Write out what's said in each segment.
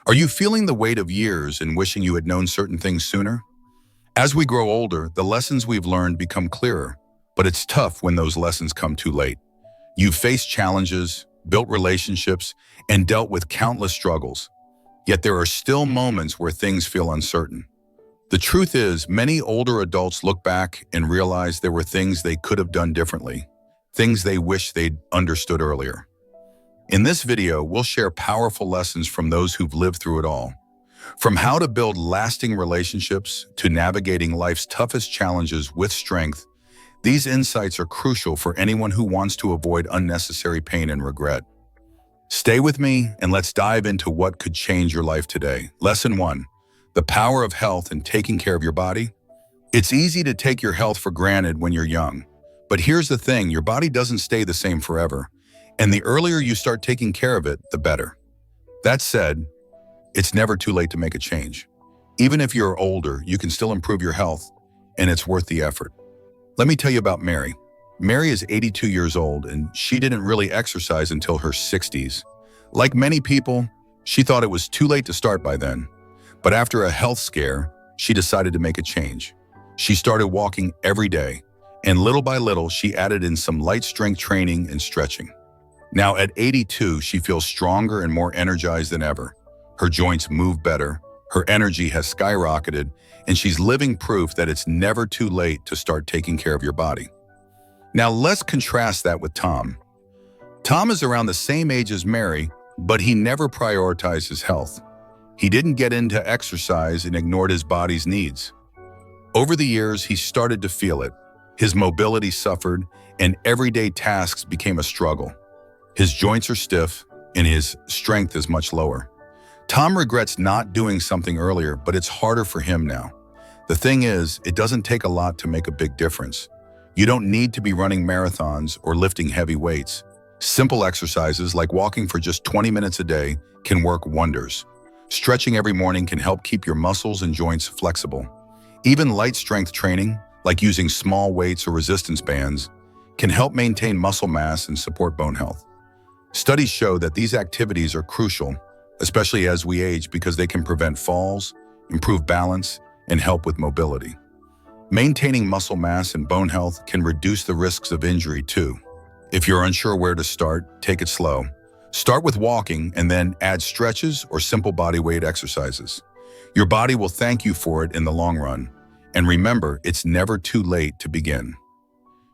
Are you feeling the weight of years and wishing you had known certain things sooner? As we grow older, the lessons we've learned become clearer, but it's tough when those lessons come too late. You've faced challenges, built relationships, and dealt with countless struggles. Yet there are still moments where things feel uncertain. The truth is, many older adults look back and realize there were things they could have done differently, things they wish they'd understood earlier. In this video, we'll share powerful lessons from those who've lived through it all. From how to build lasting relationships to navigating life's toughest challenges with strength, these insights are crucial for anyone who wants to avoid unnecessary pain and regret. Stay with me and let's dive into what could change your life today. Lesson 1. The power of health and taking care of your body. It's easy to take your health for granted when you're young. But here's the thing, your body doesn't stay the same forever. And the earlier you start taking care of it, the better. That said, it's never too late to make a change. Even if you're older, you can still improve your health, and it's worth the effort. Let me tell you about Mary. Mary is 82 years old, and she didn't really exercise until her 60s. Like many people, she thought it was too late to start by then. But after a health scare, she decided to make a change. She started walking every day, and little by little, she added in some light strength training and stretching. Now at 82, she feels stronger and more energized than ever. Her joints move better, her energy has skyrocketed, and she's living proof that it's never too late to start taking care of your body. Now let's contrast that with Tom. Tom is around the same age as Mary, but he never prioritized his health. He didn't get into exercise and ignored his body's needs. Over the years, he started to feel it. His mobility suffered, and everyday tasks became a struggle. His joints are stiff, and his strength is much lower. Tom regrets not doing something earlier, but it's harder for him now. The thing is, it doesn't take a lot to make a big difference. You don't need to be running marathons or lifting heavy weights. Simple exercises like walking for just 20 minutes a day can work wonders. Stretching every morning can help keep your muscles and joints flexible. Even light strength training, like using small weights or resistance bands, can help maintain muscle mass and support bone health. Studies show that these activities are crucial, especially as we age, because they can prevent falls, improve balance, and help with mobility. Maintaining muscle mass and bone health can reduce the risks of injury too. If you're unsure where to start, take it slow. Start with walking and then add stretches or simple body weight exercises. Your body will thank you for it in the long run. And remember, it's never too late to begin.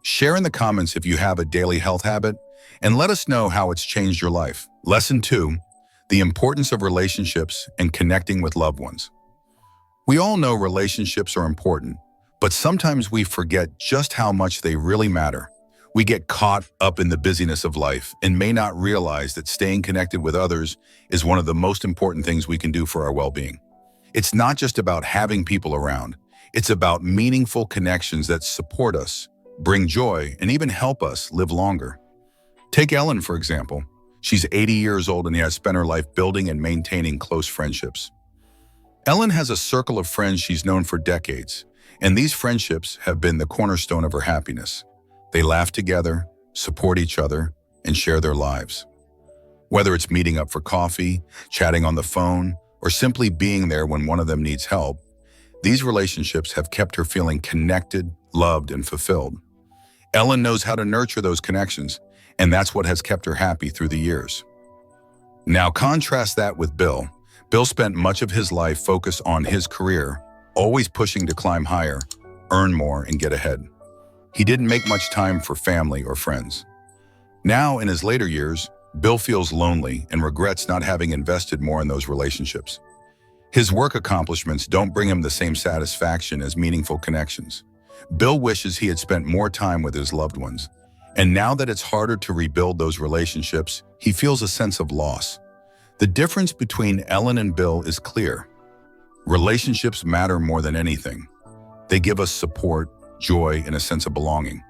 Share in the comments if you have a daily health habit, and let us know how it's changed your life. Lesson 2, the importance of relationships and connecting with loved ones. We all know relationships are important, but sometimes we forget just how much they really matter. We get caught up in the busyness of life and may not realize that staying connected with others is one of the most important things we can do for our well-being. It's not just about having people around. It's about meaningful connections that support us, bring joy, and even help us live longer. Take Ellen, for example. She's 80 years old and has spent her life building and maintaining close friendships. Ellen has a circle of friends she's known for decades, and these friendships have been the cornerstone of her happiness. They laugh together, support each other, and share their lives. Whether it's meeting up for coffee, chatting on the phone, or simply being there when one of them needs help, these relationships have kept her feeling connected, loved, and fulfilled. Ellen knows how to nurture those connections, and that's what has kept her happy through the years. Now contrast that with Bill. Bill spent much of his life focused on his career, always pushing to climb higher, earn more, and get ahead. He didn't make much time for family or friends. Now, in his later years, Bill feels lonely and regrets not having invested more in those relationships. His work accomplishments don't bring him the same satisfaction as meaningful connections. Bill wishes he had spent more time with his loved ones. And now that it's harder to rebuild those relationships, he feels a sense of loss. The difference between Ellen and Bill is clear. Relationships matter more than anything. They give us support, joy, and a sense of belonging.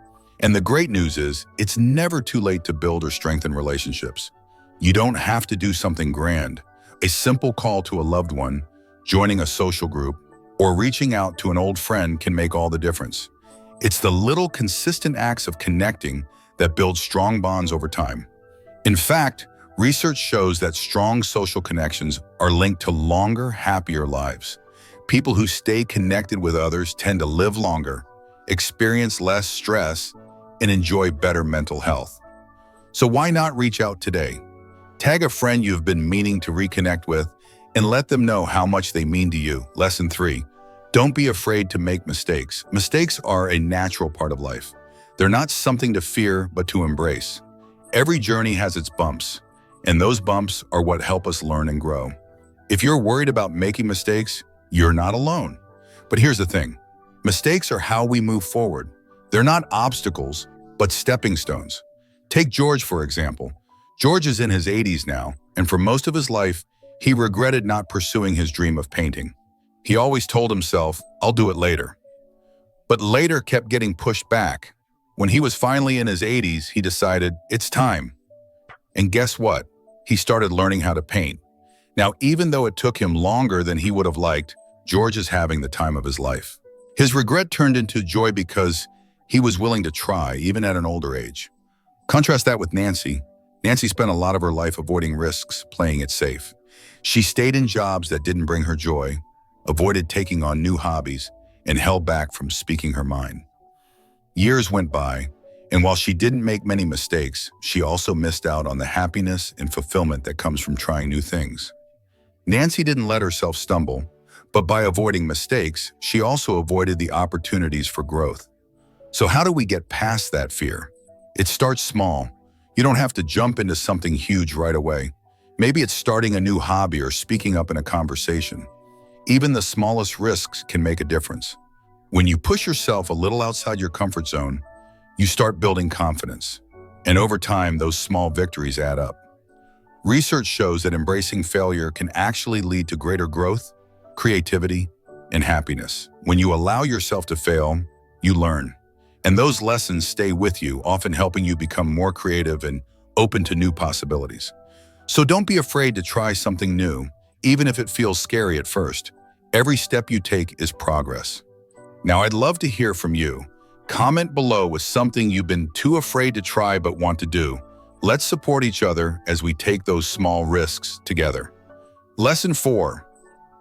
And the great news is, it's never too late to build or strengthen relationships. You don't have to do something grand. A simple call to a loved one, joining a social group, or reaching out to an old friend can make all the difference. It's the little consistent acts of connecting that build strong bonds over time. In fact, Research shows that strong social connections are linked to longer, happier lives. People who stay connected with others tend to live longer, experience less stress, and enjoy better mental health. So why not reach out today? Tag a friend you've been meaning to reconnect with and let them know how much they mean to you. Lesson 3. Don't be afraid to make mistakes. Mistakes are a natural part of life. They're not something to fear, but to embrace. Every journey has its bumps, and those bumps are what help us learn and grow. If you're worried about making mistakes, you're not alone. But here's the thing. Mistakes are how we move forward. They're not obstacles, but stepping stones. Take George, for example. George is in his 80s now, and for most of his life, he regretted not pursuing his dream of painting. He always told himself, "I'll do it later." But later kept getting pushed back. When he was finally in his 80s, he decided, it's time. And guess what? He started learning how to paint. Now, even though it took him longer than he would have liked, George is having the time of his life. His regret turned into joy because he was willing to try, even at an older age. Contrast that with Nancy. Nancy spent a lot of her life avoiding risks, playing it safe. She stayed in jobs that didn't bring her joy, avoided taking on new hobbies, and held back from speaking her mind. Years went by, and while she didn't make many mistakes, she also missed out on the happiness and fulfillment that comes from trying new things. Nancy didn't let herself stumble, but by avoiding mistakes, she also avoided the opportunities for growth. So how do we get past that fear? It starts small. You don't have to jump into something huge right away. Maybe it's starting a new hobby or speaking up in a conversation. Even the smallest risks can make a difference. When you push yourself a little outside your comfort zone, you start building confidence. And over time, those small victories add up. Research shows that embracing failure can actually lead to greater growth, creativity, and happiness. When you allow yourself to fail, you learn. And those lessons stay with you, often helping you become more creative and open to new possibilities. So don't be afraid to try something new, even if it feels scary at first. Every step you take is progress. Now, I'd love to hear from you. Comment below with something you've been too afraid to try but want to do. Let's support each other as we take those small risks together. Lesson 4.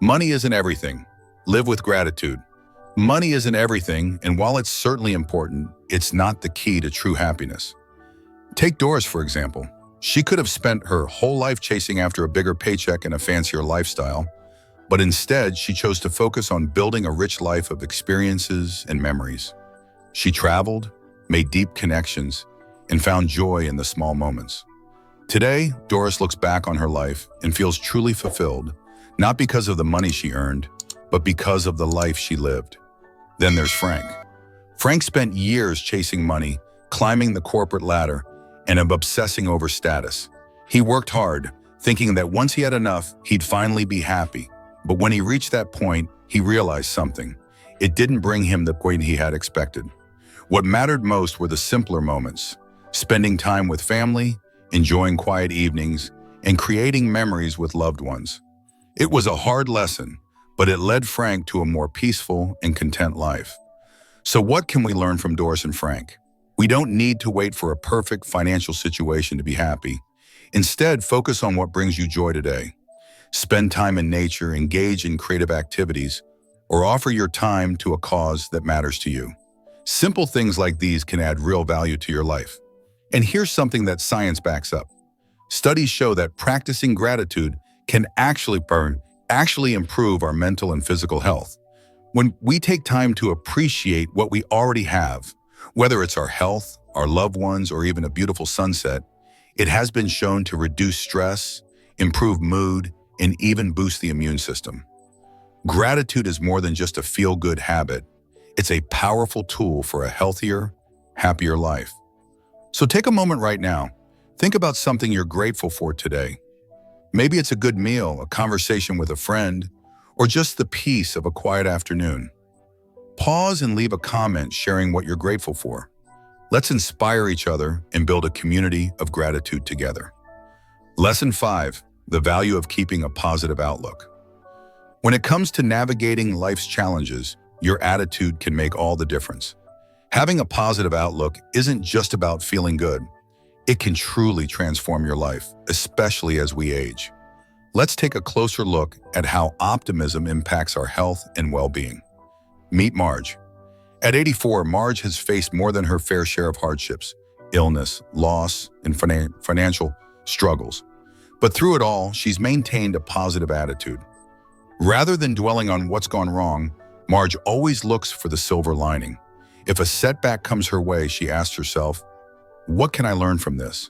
Money isn't everything. Live with gratitude. Money isn't everything, and while it's certainly important, it's not the key to true happiness. Take Doris, for example. She could have spent her whole life chasing after a bigger paycheck and a fancier lifestyle, but instead she chose to focus on building a rich life of experiences and memories. She traveled, made deep connections, and found joy in the small moments. Today, Doris looks back on her life and feels truly fulfilled, not because of the money she earned, but because of the life she lived. Then there's Frank. Frank spent years chasing money, climbing the corporate ladder, and obsessing over status. He worked hard, thinking that once he had enough, he'd finally be happy. But when he reached that point, he realized something. It didn't bring him the point he had expected. What mattered most were the simpler moments, spending time with family, enjoying quiet evenings, and creating memories with loved ones. It was a hard lesson, but it led Frank to a more peaceful and content life. So what can we learn from Doris and Frank? We don't need to wait for a perfect financial situation to be happy. Instead, focus on what brings you joy today. Spend time in nature, engage in creative activities, or offer your time to a cause that matters to you. Simple things like these can add real value to your life. And here's something that science backs up. Studies show that practicing gratitude can actually improve our mental and physical health. When we take time to appreciate what we already have, whether it's our health, our loved ones, or even a beautiful sunset, it has been shown to reduce stress, improve mood, and even boost the immune system. Gratitude is more than just a feel-good habit. It's a powerful tool for a healthier, happier life. So take a moment right now. Think about something you're grateful for today. Maybe it's a good meal, a conversation with a friend, or just the peace of a quiet afternoon. Pause and leave a comment sharing what you're grateful for. Let's inspire each other and build a community of gratitude together. Lesson 5. The value of keeping a positive outlook. When it comes to navigating life's challenges, your attitude can make all the difference. Having a positive outlook isn't just about feeling good. It can truly transform your life, especially as we age. Let's take a closer look at how optimism impacts our health and well-being. Meet Marge. At 84, Marge has faced more than her fair share of hardships, illness, loss, and financial struggles. But through it all, she's maintained a positive attitude. Rather than dwelling on what's gone wrong, Marge always looks for the silver lining. If a setback comes her way, she asks herself, what can I learn from this?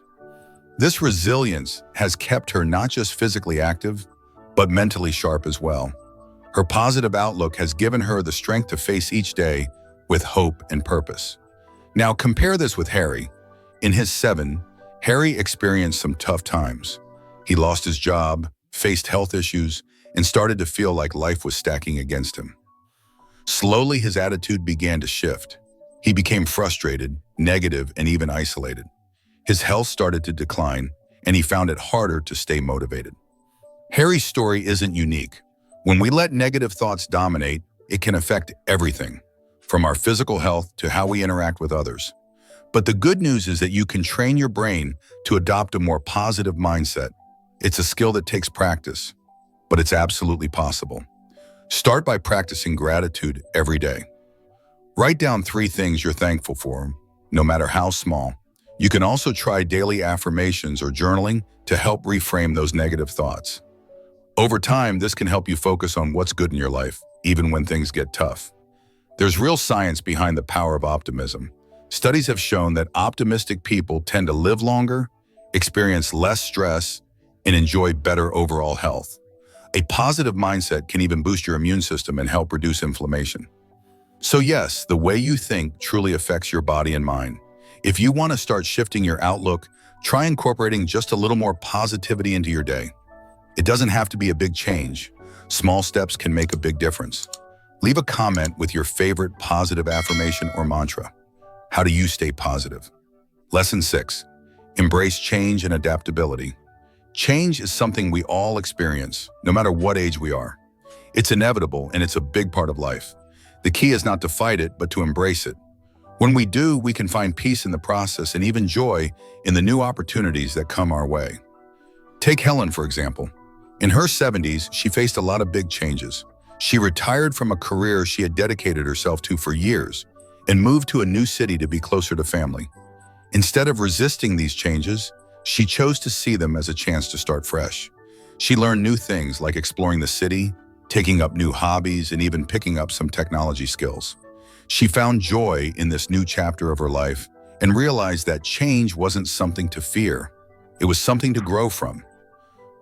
This resilience has kept her not just physically active, but mentally sharp as well. Her positive outlook has given her the strength to face each day with hope and purpose. Now compare this with Harry. In his 70s, Harry experienced some tough times. He lost his job, faced health issues, and started to feel like life was stacking against him. Slowly, his attitude began to shift. He became frustrated, negative, and even isolated. His health started to decline, and he found it harder to stay motivated. Harry's story isn't unique. When we let negative thoughts dominate, it can affect everything, from our physical health to how we interact with others. But the good news is that you can train your brain to adopt a more positive mindset. It's a skill that takes practice, but it's absolutely possible. Start by practicing gratitude every day. Write down 3 things you're thankful for, no matter how small. You can also try daily affirmations or journaling to help reframe those negative thoughts. Over time, this can help you focus on what's good in your life, even when things get tough. There's real science behind the power of optimism. Studies have shown that optimistic people tend to live longer, experience less stress, and enjoy better overall health. A positive mindset can even boost your immune system and help reduce inflammation. So yes, the way you think truly affects your body and mind. If you want to start shifting your outlook, try incorporating just a little more positivity into your day. It doesn't have to be a big change. Small steps can make a big difference. Leave a comment with your favorite positive affirmation or mantra. How do you stay positive? Lesson 6. Embrace change and adaptability. Change is something we all experience, no matter what age we are. It's inevitable and it's a big part of life. The key is not to fight it, but to embrace it. When we do, we can find peace in the process and even joy in the new opportunities that come our way. Take Helen, for example. In her 70s, she faced a lot of big changes. She retired from a career she had dedicated herself to for years and moved to a new city to be closer to family. Instead of resisting these changes, she chose to see them as a chance to start fresh. She learned new things like exploring the city, taking up new hobbies, and even picking up some technology skills. She found joy in this new chapter of her life and realized that change wasn't something to fear. It was something to grow from.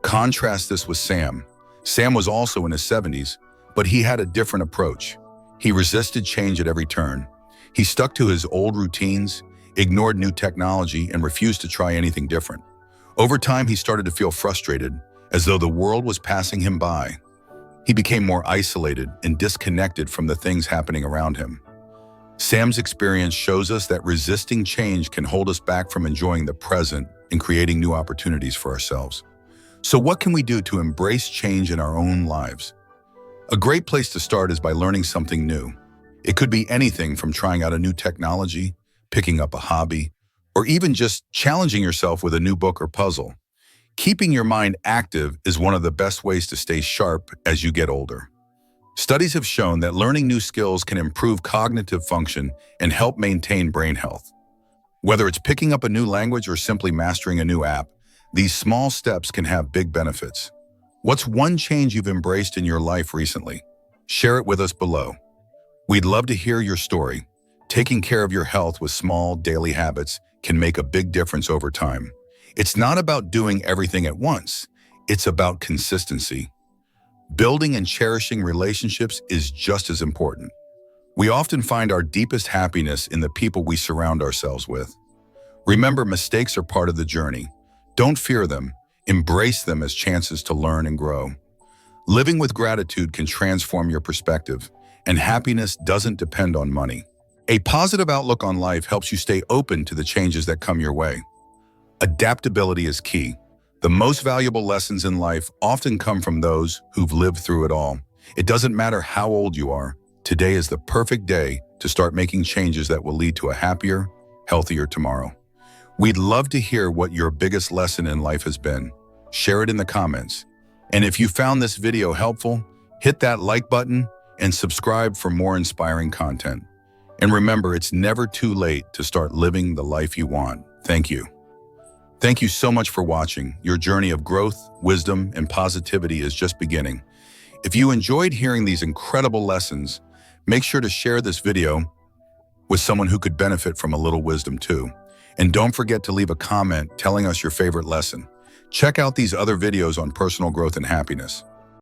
Contrast this with Sam. Sam was also in his 70s, but he had a different approach. He resisted change at every turn. He stuck to his old routines, ignored new technology, and refused to try anything different. Over time, he started to feel frustrated, as though the world was passing him by. He became more isolated and disconnected from the things happening around him. Sam's experience shows us that resisting change can hold us back from enjoying the present and creating new opportunities for ourselves. So what can we do to embrace change in our own lives? A great place to start is by learning something new. It could be anything from trying out a new technology, picking up a hobby, or even just challenging yourself with a new book or puzzle. Keeping your mind active is one of the best ways to stay sharp as you get older. Studies have shown that learning new skills can improve cognitive function and help maintain brain health. Whether it's picking up a new language or simply mastering a new app, these small steps can have big benefits. What's one change you've embraced in your life recently? Share it with us below. We'd love to hear your story. Taking care of your health with small daily habits can make a big difference over time. It's not about doing everything at once. It's about consistency. Building and cherishing relationships is just as important. We often find our deepest happiness in the people we surround ourselves with. Remember, mistakes are part of the journey. Don't fear them. Embrace them as chances to learn and grow. Living with gratitude can transform your perspective, and happiness doesn't depend on money. A positive outlook on life helps you stay open to the changes that come your way. Adaptability is key. The most valuable lessons in life often come from those who've lived through it all. It doesn't matter how old you are. Today is the perfect day to start making changes that will lead to a happier, healthier tomorrow. We'd love to hear what your biggest lesson in life has been. Share it in the comments. And if you found this video helpful, hit that like button and subscribe for more inspiring content. And remember, it's never too late to start living the life you want. Thank you. Thank you so much for watching. Your journey of growth, wisdom, and positivity is just beginning. If you enjoyed hearing these incredible lessons, make sure to share this video with someone who could benefit from a little wisdom too. And don't forget to leave a comment telling us your favorite lesson. Check out these other videos on personal growth and happiness.